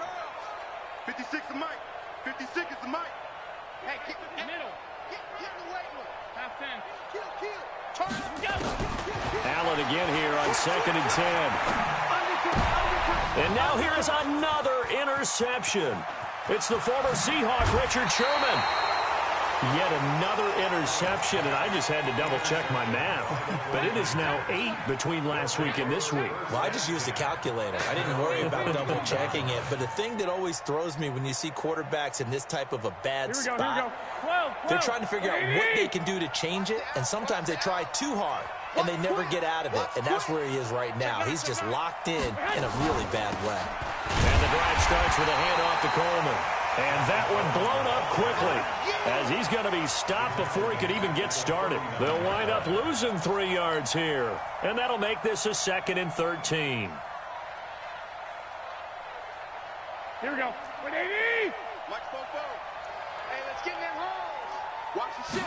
56 is the mic. 56 is the mic. Hey, kick the Middle. Get in the weight room. Half 10. Kill. Turn. Allen again here on 2nd and 10. And now here is another interception. It's the former Seahawk, Richard Sherman. Yet another interception, and I just had to double-check my math. But it is now 8 between last week and this week. Well, I just used a calculator. I didn't worry about double-checking it. But the thing that always throws me when you see quarterbacks in this type of a bad spot, they're trying to figure out what they can do to change it, and sometimes they try too hard, and they never get out of it. And that's where he is right now. He's just locked in a really bad way. And the drive starts with a handoff to Coleman. And that one blown up quickly as he's going to be stopped before he could even get started. They'll wind up losing 3 yards here. And that'll make this a 2nd and 13. Here we go. 180. Watch Fofo. Hey, let's get in that hole. Watch the shit.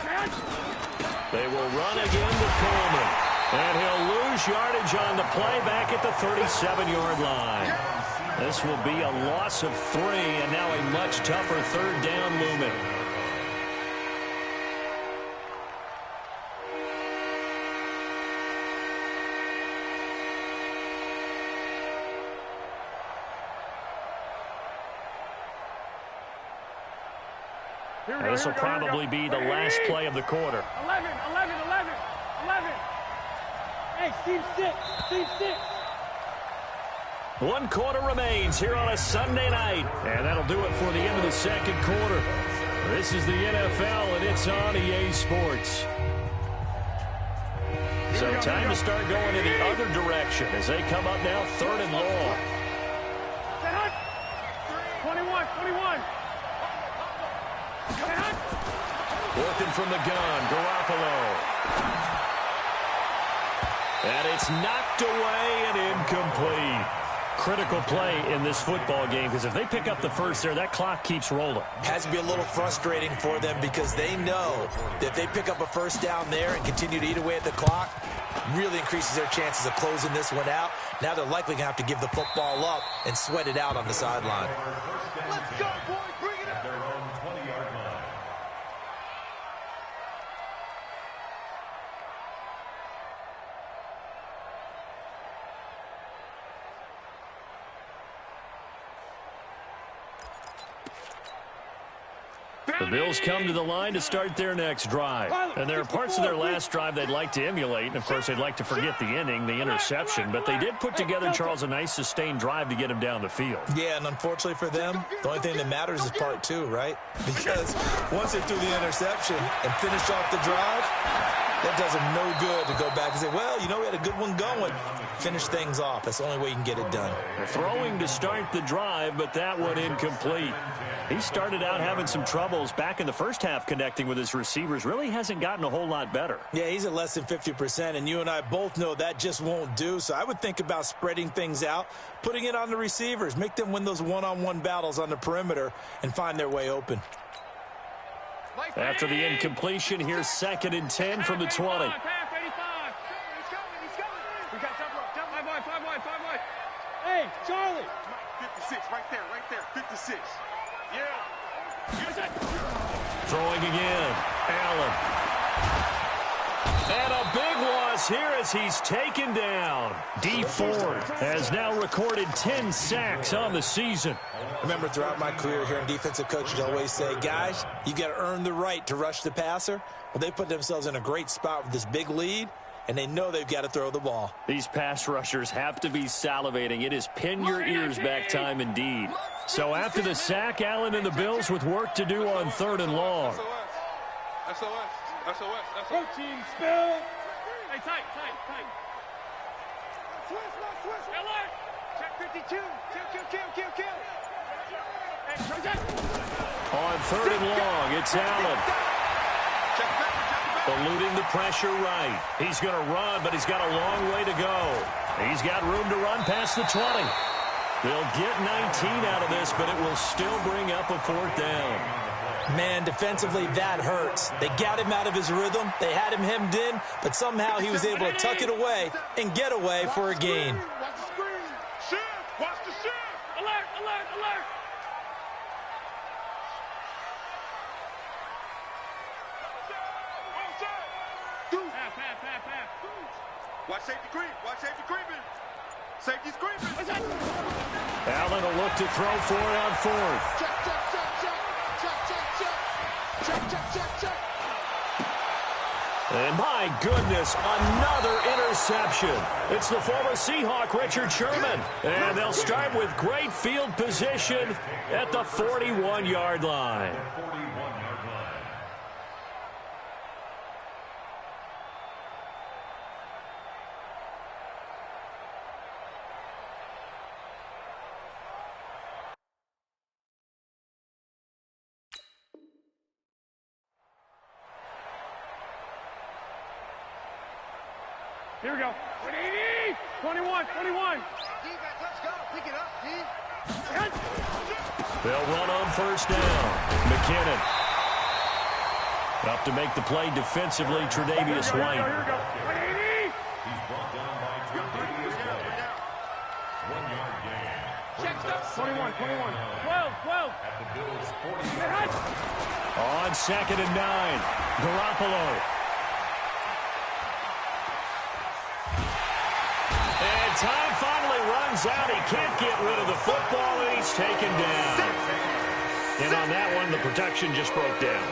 They will run again to Coleman. And he'll lose yardage on the play back at the 37-yard line. This will be a loss of 3, and now a much tougher 3rd down looming. This will probably be the last play of the quarter. 11. Hey, Steve 6. 1 quarter remains here on a Sunday night. And that'll do it for the end of the 2nd quarter. This is the NFL, and it's on EA Sports. So time to start going in the other direction as they come up now 3rd and long. 21. Working from the gun, Garoppolo. And it's knocked away and incomplete. Critical play in this football game, because if they pick up the first there, that clock keeps rolling. Has to be a little frustrating for them because they know that if they pick up a first down there and continue to eat away at the clock, really increases their chances of closing this one out. Now they're likely going to have to give the football up and sweat it out on the sideline. Let's go, boys. Bring it up. Their own 20-yard line. The Bills come to the line to start their next drive. And there are parts of their last drive they'd like to emulate. And, of course, they'd like to forget the inning, the interception. But they did put together, Charles, a nice sustained drive to get him down the field. Yeah, and unfortunately for them, the only thing that matters is part two, right? Because once they threw the interception and finished off the drive, that does them no good to go back and say, well, you know, we had a good one going. Finish things off. That's the only way you can get it done. They're throwing to start the drive, but that one incomplete. He started out having some troubles back in the first half connecting with his receivers. Really hasn't gotten a whole lot better. Yeah, he's at less than 50%, and you and I both know that just won't do. So I would think about spreading things out, putting it on the receivers, make them win those one-on-one battles on the perimeter and find their way open. After the incompletion, here's 2nd and 10 from the 20. He's coming. We got double up. Five wide. Hey, Charlie. 56, right there. 56. Yeah. Use it. Throwing again. Allen. And a big loss here as he's taken down. Dee Ford has now recorded 10 sacks on the season. Remember, throughout my career here in defensive coaches, I always say, guys, you got to earn the right to rush the passer. Well, they put themselves in a great spot with this big lead, and they know they've got to throw the ball. These pass rushers have to be salivating. It is pin your ears back time indeed. So after the sack, Allen and the Bills with work to do on 3rd and long. SOS. Protein spill. Hey, tight. Switch. Alert. Check 52. Kill. Hey, project. On 3rd and long, it's Allen. Eluding the pressure right. He's going to run, but he's got a long way to go. He's got room to run past the 20. They'll get 19 out of this, but it will still bring up a 4th down. Man, defensively, that hurts. They got him out of his rhythm. They had him hemmed in, but somehow he was able to tuck it away and get away for a gain. Watch the screen. Shift. Watch the shift. Alert. Pass. Watch safety creeping. Safety's creeping. Allen will look to throw for it on 4th. Check. And my goodness, another interception. It's the former Seahawk, Richard Sherman. And they'll start with great field position at the 41-yard line. Here we go. 21. Defense, let's go. Pick it up, D. They'll run on 1st down. McKinnon. Up to make the play defensively, Tre'Davious White. Here we go. He's brought down by Tre'Davious White. 1-yard gain. Check stuff. 21. 12. At the Bills' 40-yard line. On 2nd and 9. Garoppolo. And time finally runs out. He can't get rid of the football, and he's taken down. And on that one, the protection just broke down.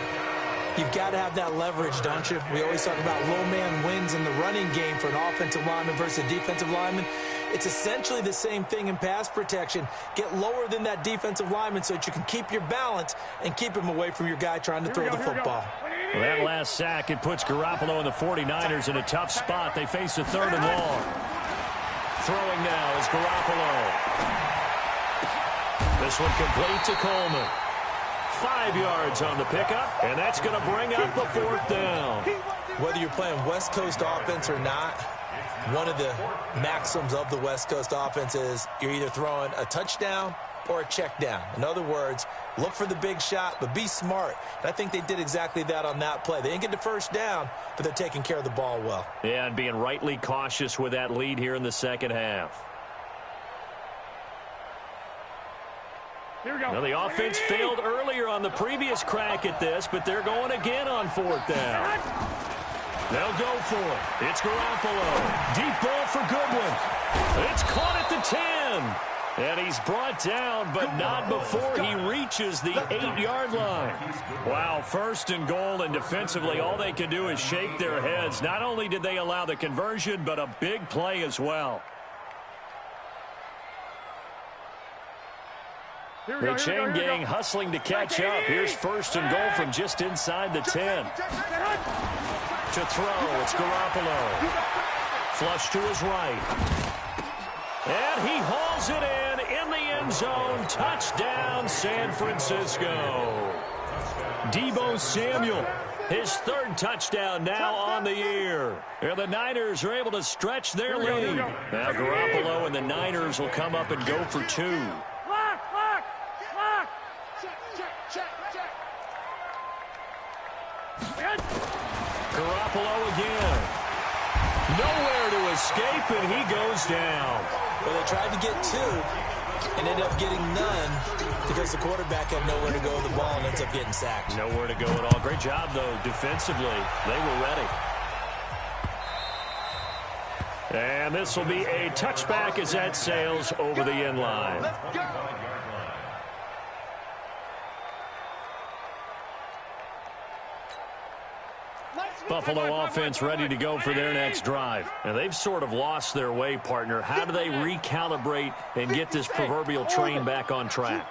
You've got to have that leverage, don't you? We always talk about low man wins in the running game for an offensive lineman versus a defensive lineman. It's essentially the same thing in pass protection. Get lower than that defensive lineman so that you can keep your balance and keep him away from your guy trying to throw the football. Well, that last sack, it puts Garoppolo and the 49ers in a tough spot. They face a 3rd and long. Throwing now is Garoppolo. This one complete to Coleman. 5 yards on the pickup, and that's going to bring up the 4th down. Whether you're playing West Coast offense or not, one of the maxims of the West Coast offense is you're either throwing a touchdown or a check down. In other words, look for the big shot, but be smart. And I think they did exactly that on that play. They didn't get the first down, but they're taking care of the ball well. Yeah, and being rightly cautious with that lead here in the second half. Here we go. Now, the offense failed earlier on the previous crack at this, but they're going again on 4th down. They'll go for it. It's Garoppolo. Deep ball for Goodwin. It's caught at the 10. And he's brought down, but not before he reaches the 8-yard line. Wow, 1st and goal, and defensively, all they can do is shake their heads. Not only did they allow the conversion, but a big play as well. The chain gang hustling to catch up. Here's 1st and goal from just inside the 10. To throw, it's Garoppolo. Flush to his right. And he hauls it in the end zone. Touchdown, San Francisco. Deebo Samuel, his 3rd touchdown now on the year. And the Niners are able to stretch their lead. Now Garoppolo and the Niners will come up and go for 2. Garoppolo again. Nowhere to escape, and he goes down. Well, they tried to get 2 and ended up getting none because the quarterback had nowhere to go with the ball and ends up getting sacked. Nowhere to go at all. Great job, though, defensively. They were ready. And this will be a touchback as that sails over the end line. Let's go. Buffalo offense ready to go for their next drive. And they've sort of lost their way, partner. How do they recalibrate and get this proverbial train back on track?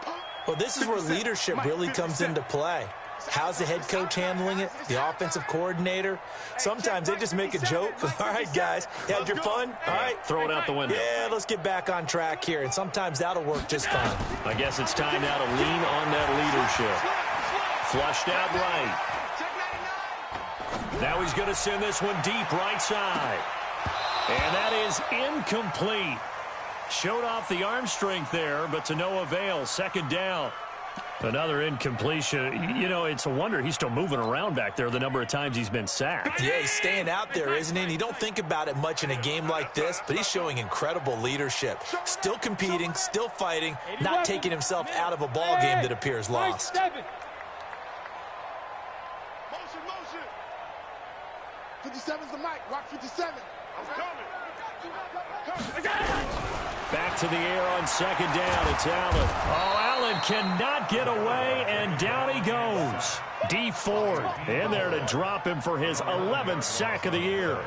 Well, this is where leadership really comes into play. How's the head coach handling it? The offensive coordinator? Sometimes they just make a joke. All right, guys, you had your fun? All right. Throw it out the window. Yeah, let's get back on track here. And sometimes that'll work just fine. I guess it's time now to lean on that leadership. Flushed out right. Now he's going to send this one deep right side. And that is incomplete. Showed off the arm strength there, but to no avail. 2nd down. Another incompletion. You know, it's a wonder he's still moving around back there the number of times he's been sacked. Yeah, he's staying out there, isn't he? And you don't think about it much in a game like this, but he's showing incredible leadership. Still competing, still fighting, not taking himself out of a ball game that appears lost. Motion. 57's the mic. Rock 57. I'm coming. Back to the air on 2nd down. It's Allen. Oh, Allen cannot get away, and down he goes. D Ford in there to drop him for his 11th sack of the year.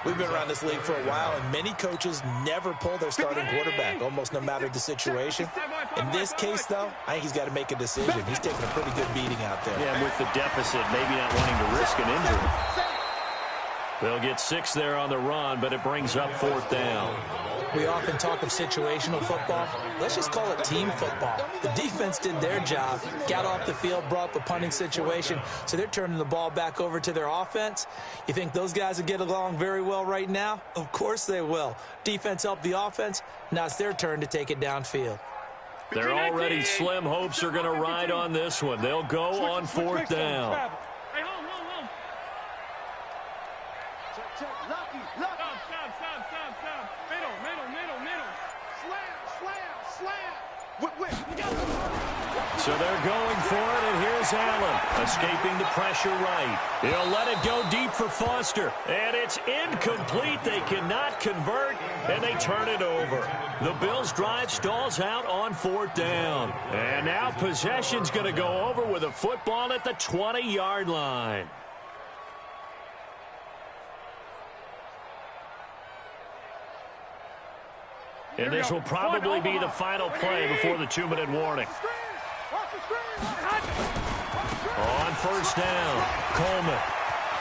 We've been around this league for a while, and many coaches never pull their starting quarterback, almost no matter the situation. In this case, though, I think he's got to make a decision. He's taking a pretty good beating out there. Yeah, with the deficit, maybe not wanting to risk an injury. They'll get 6 there on the run, but it brings up 4th down. We often talk of situational football. Let's just call it team football. The defense did their job, got off the field, brought up a punting situation, so they're turning the ball back over to their offense. You think those guys will get along very well right now? Of course they will. Defense helped the offense. Now it's their turn to take it downfield. Their already slim hopes are going to ride on this one. They'll go on 4th down. So they're going for it, and here's Allen, escaping the pressure right. He'll let it go deep for Foster, and it's incomplete. They cannot convert, and they turn it over. The Bills' drive stalls out on 4th down. And now possession's going to go over with a football at the 20-yard line. And this will probably be the final play before the 2-minute warning. On 1st down, Coleman.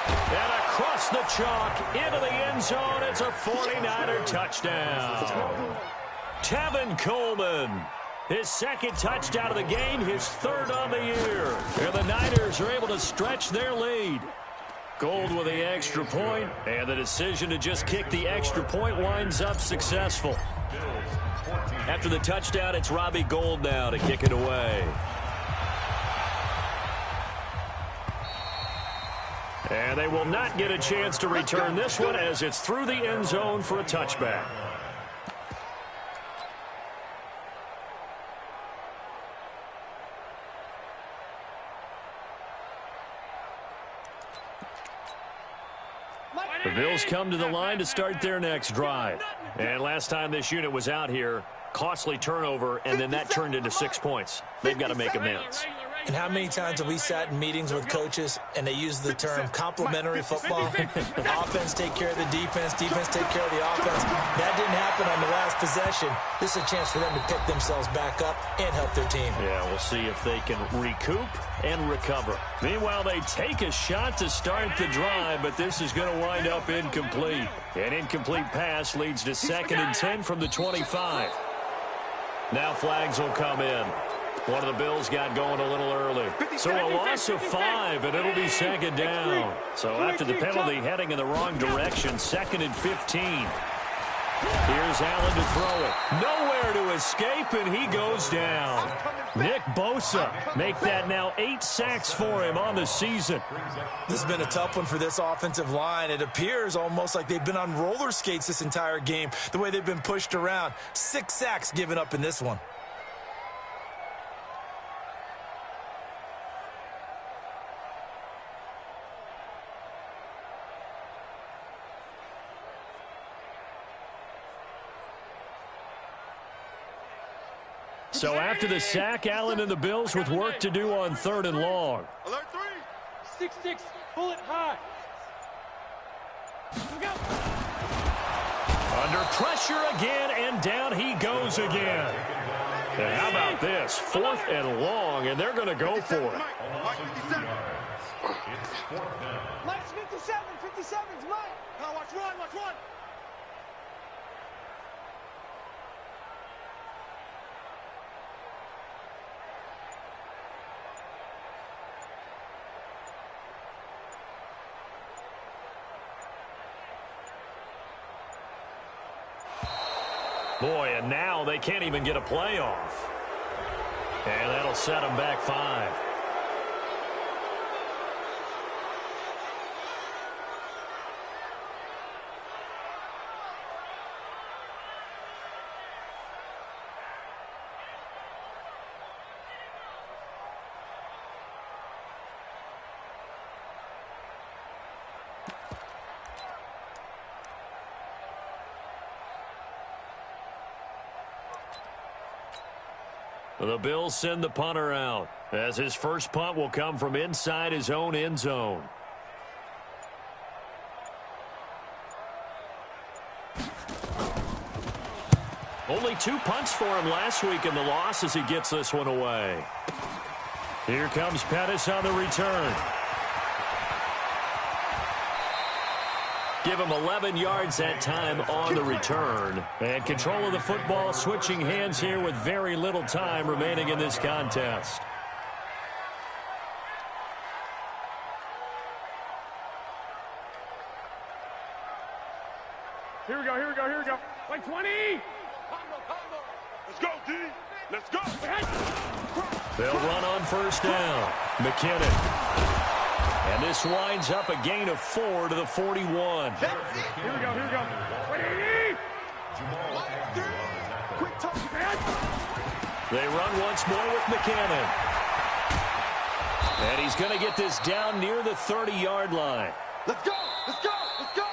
And across the chalk into the end zone. It's a 49er touchdown. Tevin Coleman His second touchdown of the game, his third on the year. And the Niners are able to stretch their lead. Gold with the extra point, and the decision to just kick the extra point winds up successful. After the touchdown, it's Robbie Gould now to kick it away. And they will not get a chance to return this one as it's through the end zone for a touchback. The Bills come to the line to start their next drive. And last time this unit was out here, costly turnover, and then that turned into 6 points. They've got to make amends. And how many times have we sat in meetings with coaches and they use the term complementary football? Offense take care of the defense, defense take care of the offense. That didn't happen on the last possession. This is a chance for them to pick themselves back up and help their team. Yeah, we'll see if they can recoup and recover. Meanwhile, they take a shot to start the drive, but this is going to wind up incomplete. An incomplete pass leads to 2nd and 10 from the 25. Now flags will come in. One of the Bills got going a little early. So a loss of 5, and it'll be 2nd down. So after the penalty heading in the wrong direction, 2nd and 15. Here's Allen to throw it. Nowhere to escape, and he goes down. Nick Bosa make that now 8 sacks for him on the season. This has been a tough one for this offensive line. It appears almost like they've been on roller skates this entire game, the way they've been pushed around. 6 sacks given up in this one. So after the sack, Allen and the Bills with work to do on 3rd and long. Alert 3. 6-6, pull it high. Look out. Under pressure again, and down he goes again. And how about this? 4th and long, and they're going to go for it. Mike 57. Mike's 57. 57's Mike. Now watch one, watch one. Boy, and now they can't even get a playoff. And that'll set them back 5. The Bills send the punter out, as his first punt will come from inside his own end zone. Only 2 punts for him last week in the loss as he gets this one away. Here comes Pettis on the return. Give him 11 yards that time on the return. And control of the football switching hands here with very little time remaining in this contest. Here we go, here we go, here we go. Like 20. Let's go, D. Let's go. They'll run on 1st down. McKinnon. And this winds up a gain of 4 to the 41. Here we go, here we go. 20. Quick touch. They run once more with McKinnon. And he's going to get this down near the 30-yard line. Let's go. Let's go. Let's go.